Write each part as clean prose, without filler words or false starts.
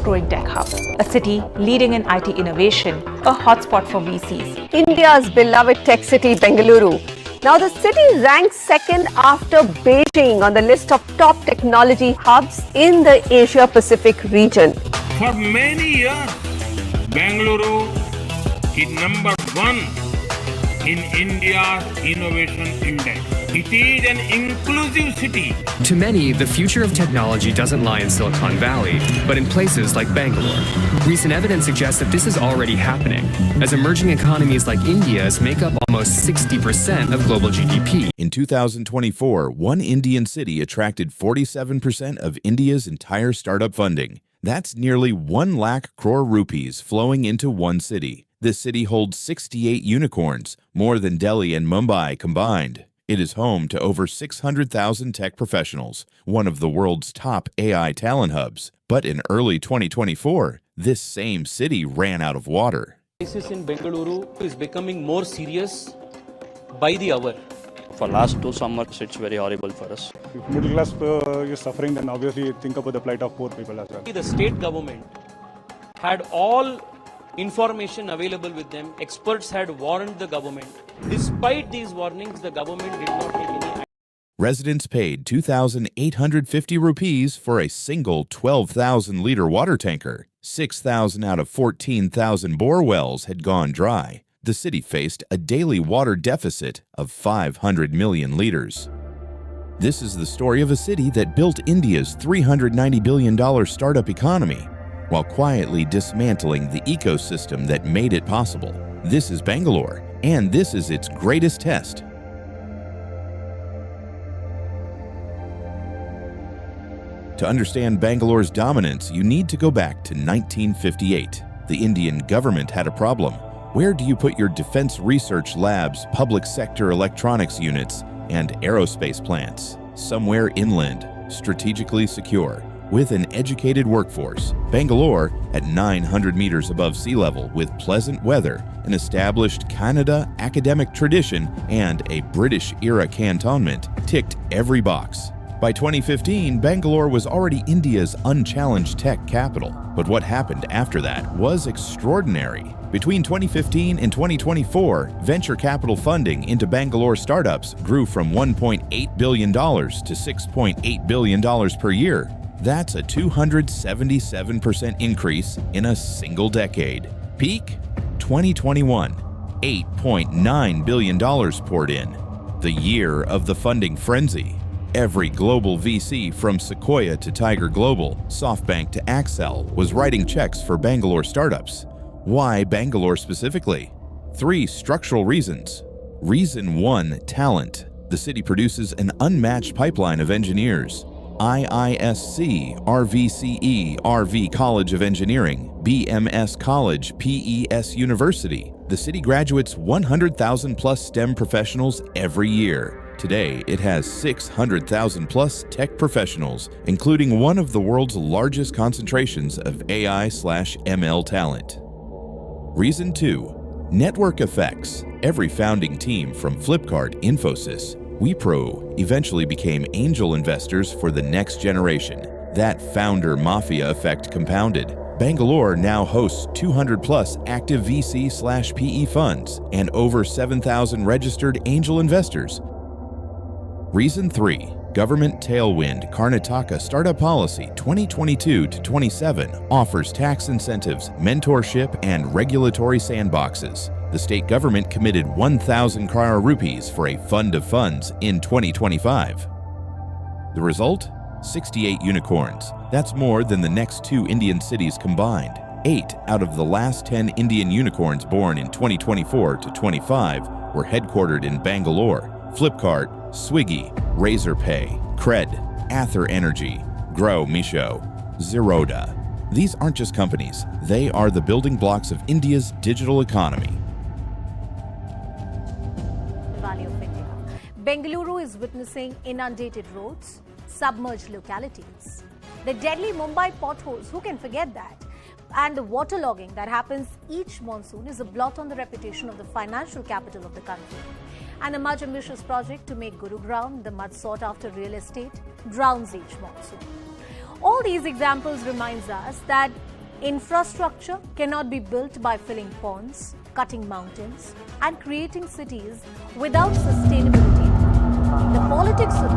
fast-growing tech hub, a city leading in IT innovation, a hotspot for VCs. India's beloved tech city, Bengaluru. Now, the city ranks second after Beijing on the list of top technology hubs in the Asia-Pacific region. For many years, Bengaluru is number one in India's innovation index. It is an inclusive city. To many, the future of technology doesn't lie in Silicon Valley, but in places like Bangalore. Recent evidence suggests that this is already happening, as emerging economies like India's make up almost 60% of global GDP. In 2024, one Indian city attracted 47% of India's entire startup funding. That's nearly 1 lakh crore rupees flowing into one city. This city holds 68 unicorns, more than Delhi and Mumbai combined. It is home to over 600,000 tech professionals, one of the world's top AI talent hubs. But in early 2024, this same city ran out of water. Crisis in Bengaluru is becoming more serious by the hour. For last 2 summers, it's very horrible for us. If middle class is suffering, then obviously think about the plight of poor people as well. The state government had all information available with them. Experts had warned the government. Despite these warnings, the government did not take any action. Residents paid 2,850 rupees for a single 12,000-liter water tanker. 6,000 out of 14,000 bore wells had gone dry. The city faced a daily water deficit of 500 million liters. This is the story of a city that built India's $390 billion startup economy, while quietly dismantling the ecosystem that made it possible. This is Bangalore, and this is its greatest test. To understand Bangalore's dominance, you need to go back to 1958. The Indian government had a problem. Where do you put your defense research labs, public sector electronics units, and aerospace plants? Somewhere inland, strategically secure, with an educated workforce. Bangalore, at 900 meters above sea level, with pleasant weather, an established Kannada academic tradition, and a British-era cantonment, ticked every box. By 2015, Bangalore was already India's unchallenged tech capital. But what happened after that was extraordinary. Between 2015 and 2024, venture capital funding into Bangalore startups grew from $1.8 billion to $6.8 billion per year. That's a 277% increase in a single decade. Peak? 2021, $8.9 billion poured in. The year of the funding frenzy. Every global VC from Sequoia to Tiger Global, SoftBank to Accel was writing checks for Bangalore startups. Why Bangalore specifically? 3 structural reasons. Reason 1, talent. The city produces an unmatched pipeline of engineers. IISC, RVCE, RV College of Engineering, BMS College, PES University. The city graduates 100,000 plus STEM professionals every year. Today, it has 600,000 plus tech professionals, including one of the world's largest concentrations of AI/ML talent. Reason 2, network effects. Every founding team from Flipkart, Infosys, Wipro eventually became angel investors for the next generation. That founder mafia effect compounded. Bangalore now hosts 200 plus active VC/PE funds and over 7,000 registered angel investors. Reason 3, government tailwind. Karnataka Startup Policy 2022 to 27 offers tax incentives, mentorship, and regulatory sandboxes. The state government committed 1,000 crore rupees for a fund of funds in 2025. The result? 68 unicorns. That's more than the next 2 Indian cities combined. 8 out of the last 10 Indian unicorns born in 2024 to 25 were headquartered in Bangalore. Flipkart, Swiggy, Razorpay, Cred, Ather Energy, Grow Misho, Zerodha. These aren't just companies, they are the building blocks of India's digital economy. Valley of India. Bengaluru is witnessing inundated roads, submerged localities. The deadly Mumbai potholes, who can forget that? And the waterlogging that happens each monsoon is a blot on the reputation of the financial capital of the country. And a much ambitious project to make Gurugram the much sought after real estate drowns each monsoon. All these examples reminds us that Infrastructure cannot be built by filling ponds, cutting mountains, and creating cities without sustainability. The politics of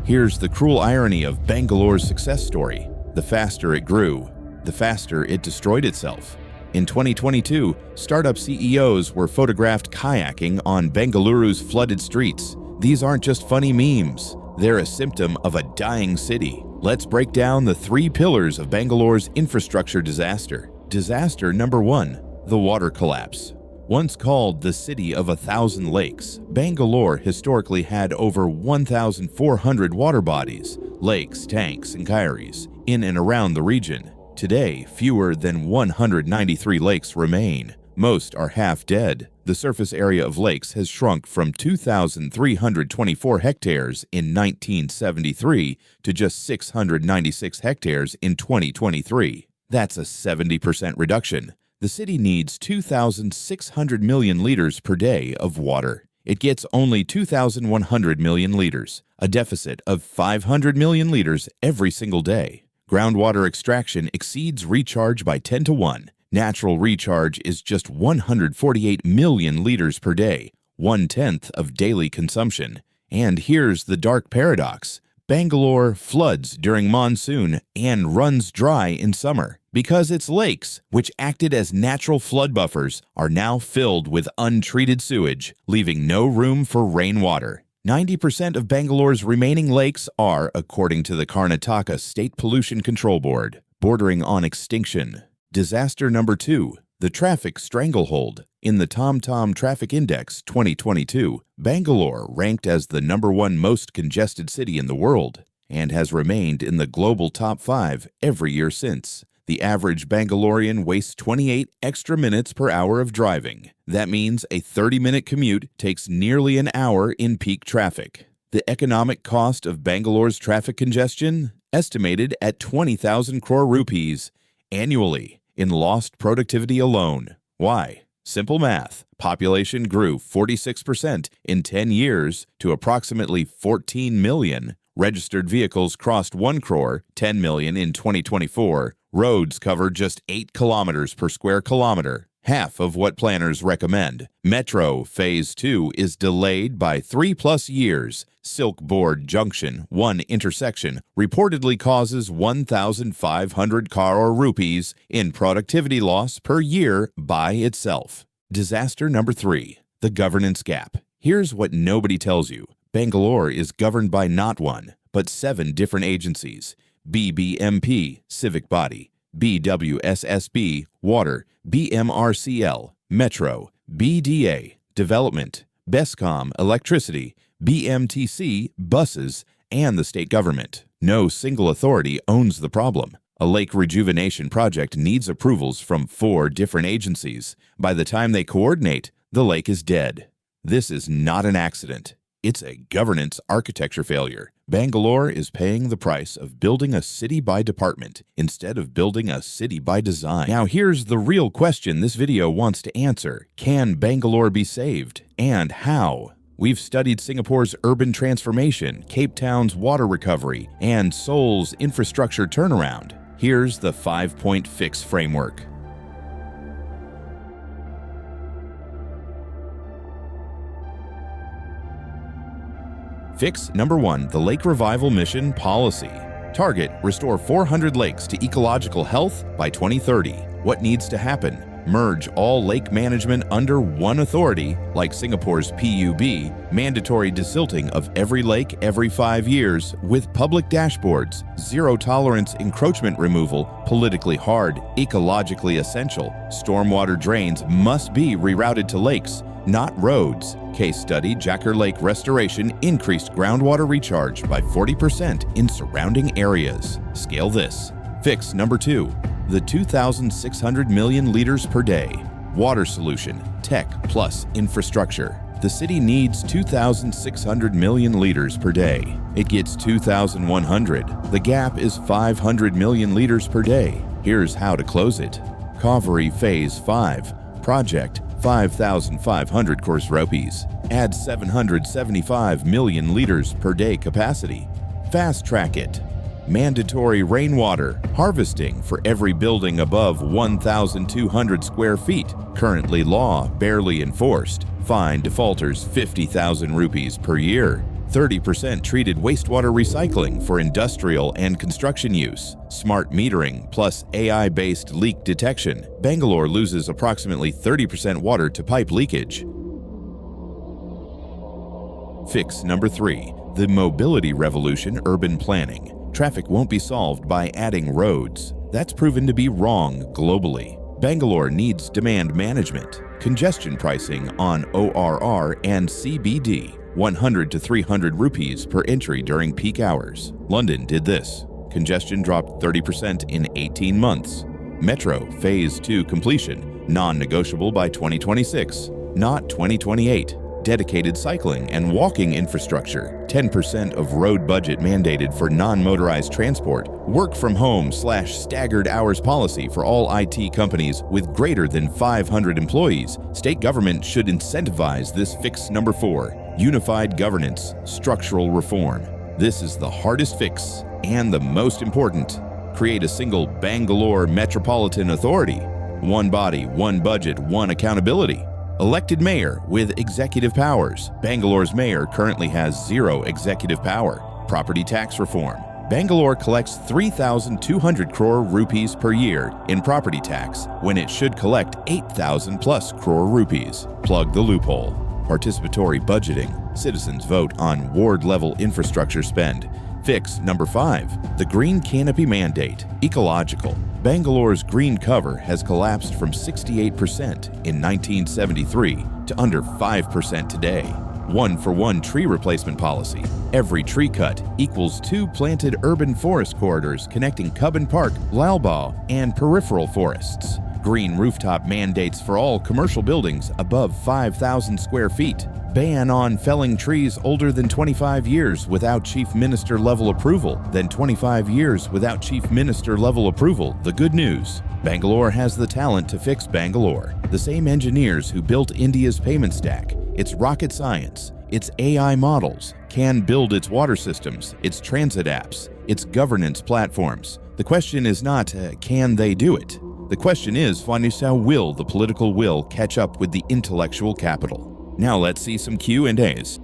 Here's the cruel irony of Bangalore's success story. The faster it grew, the faster it destroyed itself. In 2022, startup CEOs were photographed kayaking on Bengaluru's flooded streets. These aren't just funny memes. They're a symptom of a dying city. Let's break down the 3 pillars of Bangalore's infrastructure disaster. Disaster number 1, the water collapse. Once called the city of 1,000 lakes, Bangalore historically had over 1,400 water bodies, lakes, tanks, and kairis in and around the region. Today, fewer than 193 lakes remain. Most are half dead. The surface area of lakes has shrunk from 2,324 hectares in 1973 to just 696 hectares in 2023. That's a 70% reduction. The city needs 2,600 million liters per day of water. It gets only 2,100 million liters, a deficit of 500 million liters every single day. Groundwater extraction exceeds recharge by 10 to 1. Natural recharge is just 148 million liters per day, 1/10 of daily consumption. And here's the dark paradox. Bangalore floods during monsoon and runs dry in summer because its lakes, which acted as natural flood buffers, are now filled with untreated sewage, leaving no room for rainwater. 90% of Bangalore's remaining lakes are, according to the Karnataka State Pollution Control Board, bordering on extinction. Disaster number 2, the traffic stranglehold. In the TomTom Traffic Index 2022, Bangalore ranked as the number 1 most congested city in the world and has remained in the global top 5 every year since. The average Bangalorean wastes 28 extra minutes per hour of driving. That means a 30-minute commute takes nearly an hour in peak traffic. The economic cost of Bangalore's traffic congestion? Estimated at 20,000 crore rupees annually in lost productivity alone. Why? Simple math. Population grew 46% in 10 years to approximately 14 million. Registered vehicles crossed 1 crore, 10 million in 2024. Roads cover just 8 kilometers per square kilometer, half of what planners recommend. Metro Phase 2 is delayed by 3+ years. Silk Board Junction, one intersection, reportedly causes 1,500 crore rupees in productivity loss per year by itself. Disaster number 3, the governance gap. Here's what nobody tells you. Bangalore is governed by not 1, but 7 different agencies. BBMP, Civic Body, BWSSB, Water, BMRCL, Metro, BDA, Development, BESCOM, Electricity, BMTC, Buses, and the state government. No single authority owns the problem. A lake rejuvenation project needs approvals from 4 different agencies. By the time they coordinate, the lake is dead. This is not an accident. It's a governance architecture failure. Bangalore is paying the price of building a city by department instead of building a city by design. Now here's the real question this video wants to answer. Can Bangalore be saved? And how? We've studied Singapore's urban transformation, Cape Town's water recovery, and Seoul's infrastructure turnaround. Here's the 5-point fix framework. Fix number 1, the Lake Revival Mission Policy. Target, restore 400 lakes to ecological health by 2030. What needs to happen? Merge all lake management under one authority, like Singapore's PUB, mandatory desilting of every lake every 5 years, with public dashboards, zero-tolerance encroachment removal, politically hard, ecologically essential. Stormwater drains must be rerouted to lakes, not roads. Case study, Jacker Lake restoration increased groundwater recharge by 40% in surrounding areas. Scale this. Fix number 2, the 2,600 million liters per day. Water solution, tech plus infrastructure. The city needs 2,600 million liters per day. It gets 2,100. The gap is 500 million liters per day. Here's how to close it. Kaveri Phase 5. Project 5,500 crores rupees. Add 775 million liters per day capacity. Fast track it. Mandatory rainwater harvesting for every building above 1,200 square feet. Currently law, barely enforced. Fine defaulters 50,000 rupees per year. 30% treated wastewater recycling for industrial and construction use. Smart metering plus AI-based leak detection. Bangalore loses approximately 30% water to pipe leakage. Fix number 3. The mobility revolution, urban planning. Traffic won't be solved by adding roads. That's proven to be wrong globally. Bangalore needs demand management, congestion pricing on ORR and CBD, 100 to 300 rupees per entry during peak hours. London did this. Congestion dropped 30% in 18 months. Metro Phase 2 completion, non-negotiable by 2026, not 2028. Dedicated cycling and walking infrastructure, 10% of road budget mandated for non-motorized transport, work from home / staggered hours policy for all IT companies with greater than 500 employees. State government should incentivize this fix number 4, unified governance, structural reform. This is the hardest fix and the most important. Create a single Bangalore Metropolitan Authority. One body, one budget, one accountability. Elected mayor with executive powers. Bangalore's mayor currently has 0 executive power. Property tax reform. Bangalore collects 3,200 crore rupees per year in property tax when it should collect 8,000 plus crore rupees. Plug the loophole. Participatory budgeting. Citizens vote on ward-level infrastructure spend. Fix number 5, the green canopy mandate, ecological. Bangalore's green cover has collapsed from 68% in 1973 to under 5% today. 1-for-1 tree replacement policy. Every tree cut equals 2 planted urban forest corridors connecting Cubbon Park, Lalbagh, and peripheral forests. Green rooftop mandates for all commercial buildings above 5,000 square feet. Ban on felling trees older than 25 years without Chief Minister level approval. Then 25 years without Chief Minister level approval. The good news. Bangalore has the talent to fix Bangalore. The same engineers who built India's payment stack, its rocket science, its AI models, can build its water systems, its transit apps, its governance platforms. The question is not, can they do it? The question is, will the political will catch up with the intellectual capital? Now let's see some Q&As.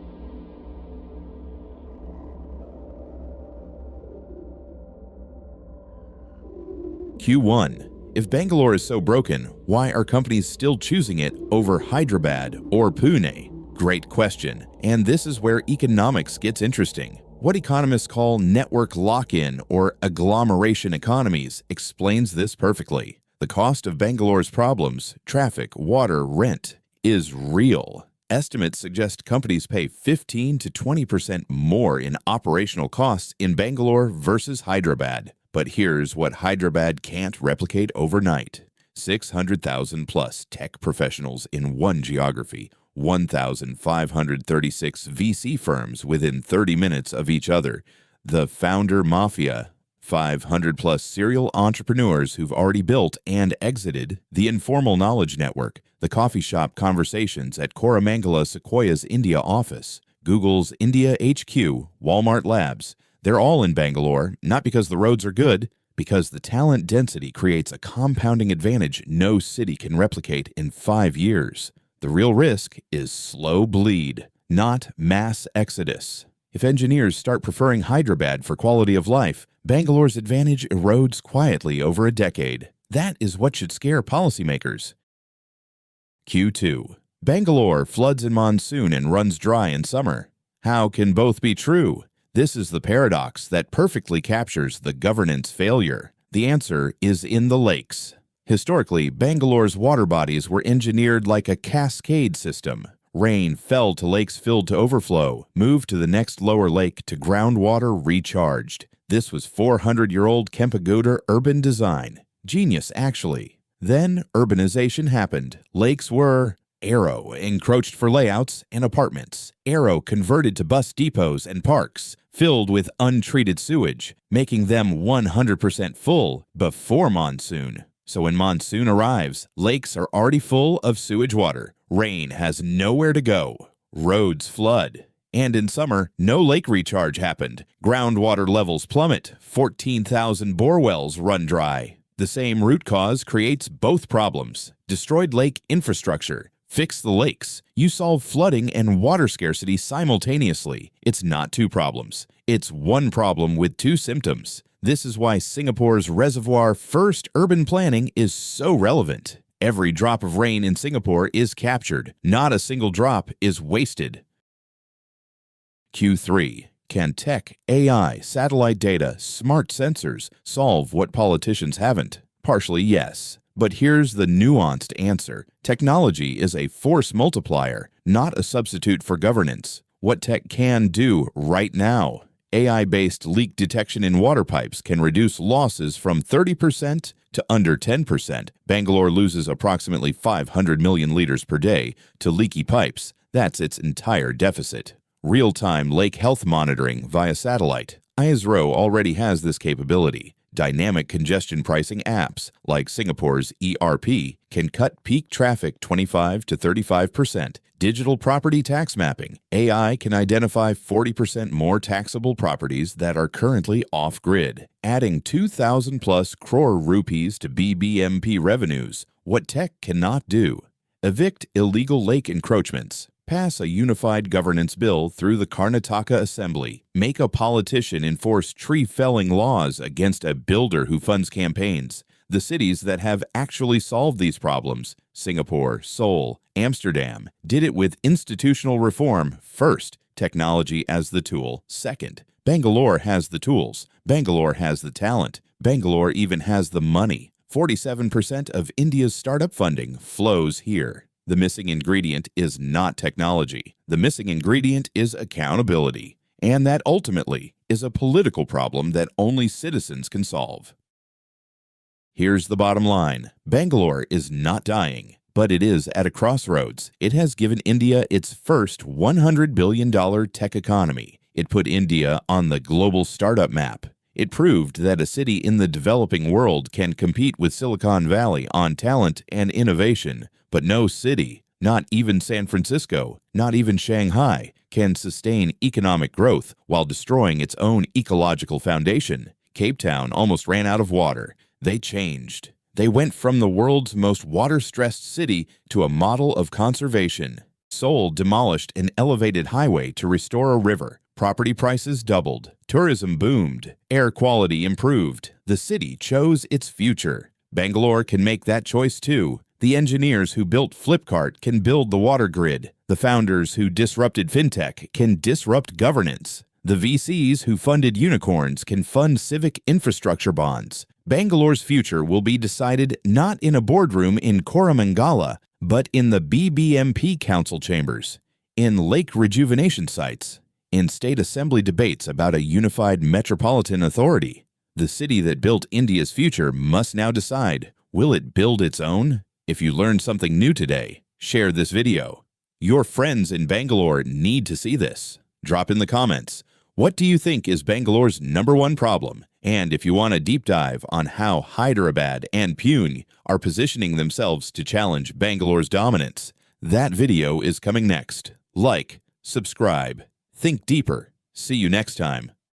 Q1. If Bangalore is so broken, why are companies still choosing it over Hyderabad or Pune? Great question, and this is where economics gets interesting. What economists call network lock-in or agglomeration economies explains this perfectly. The cost of Bangalore's problems, traffic, water, rent, is real. Estimates suggest companies pay 15 to 20% more in operational costs in Bangalore versus Hyderabad. But here's what Hyderabad can't replicate overnight. 600,000 plus tech professionals in one geography, 1,536 VC firms within 30 minutes of each other, the founder mafia, 500 plus serial entrepreneurs who've already built and exited, the informal knowledge network, the coffee shop conversations at Koramangala Sequoia's India office, Google's India HQ, Walmart Labs. They're all in Bangalore, not because the roads are good, because the talent density creates a compounding advantage no city can replicate in 5 years. The real risk is slow bleed, not mass exodus. If engineers start preferring Hyderabad for quality of life, Bangalore's advantage erodes quietly over a decade. That is what should scare policymakers. Q2. Bangalore floods in monsoon and runs dry in summer. How can both be true? This is the paradox that perfectly captures the governance failure. The answer is in the lakes. Historically, Bangalore's water bodies were engineered like a cascade system. Rain fell to lakes filled to overflow, moved to the next lower lake to groundwater recharged. This was 400-year-old Kempegowda urban design. Genius, actually. Then urbanization happened. Lakes were Aero encroached for layouts and apartments. Aero converted to bus depots and parks, filled with untreated sewage, making them 100% full before monsoon. So when monsoon arrives, lakes are already full of sewage water. Rain has nowhere to go. Roads flood. And in summer, no lake recharge happened. Groundwater levels plummet. 14,000 bore wells run dry. The same root cause creates both problems. Destroyed lake infrastructure. Fix the lakes. You solve flooding and water scarcity simultaneously. It's not two problems. It's one problem with two symptoms. This is why Singapore's reservoir-first urban planning is so relevant. Every drop of rain in Singapore is captured. Not a single drop is wasted. Q3. Can tech, AI, satellite data, smart sensors solve what politicians haven't? Partially, yes. But here's the nuanced answer. Technology is a force multiplier, not a substitute for governance. What tech can do right now? AI-based leak detection in water pipes can reduce losses from 30% to under 10%. Bangalore loses approximately 500 million liters per day to leaky pipes. That's its entire deficit. Real-time lake health monitoring via satellite. ISRO already has this capability. Dynamic congestion pricing apps, like Singapore's ERP, can cut peak traffic 25 to 35%. Digital property tax mapping. AI can identify 40% more taxable properties that are currently off-grid, adding 2,000 plus crore rupees to BBMP revenues. What tech cannot do. Evict illegal lake encroachments. Pass a unified governance bill through the Karnataka Assembly. Make a politician enforce tree-felling laws against a builder who funds campaigns. The cities that have actually solved these problems, Singapore, Seoul, Amsterdam, did it with institutional reform first, technology as the tool second. Bangalore has the tools. Bangalore has the talent. Bangalore even has the money. 47% of India's startup funding flows here. The missing ingredient is not technology. The missing ingredient is accountability. And that ultimately is a political problem that only citizens can solve. Here's the bottom line. Bangalore is not dying, but it is at a crossroads. It has given India its first $100 billion tech economy. It put India on the global startup map. It proved that a city in the developing world can compete with Silicon Valley on talent and innovation. But no city, not even San Francisco, not even Shanghai, can sustain economic growth while destroying its own ecological foundation. Cape Town almost ran out of water. They changed. They went from the world's most water-stressed city to a model of conservation. Seoul demolished an elevated highway to restore a river. Property prices doubled. Tourism boomed. Air quality improved. The city chose its future. Bangalore can make that choice too. The engineers who built Flipkart can build the water grid. The founders who disrupted fintech can disrupt governance. The VCs who funded unicorns can fund civic infrastructure bonds. Bangalore's future will be decided not in a boardroom in Koramangala, but in the BBMP council chambers, in lake rejuvenation sites, in state assembly debates about a unified metropolitan authority. The city that built India's future must now decide, will it build its own? If you learned something new today, share this video. Your friends in Bangalore need to see this. Drop in the comments. What do you think is Bangalore's #1 problem? And if you want a deep dive on how Hyderabad and Pune are positioning themselves to challenge Bangalore's dominance, that video is coming next. Like, subscribe, think deeper. See you next time.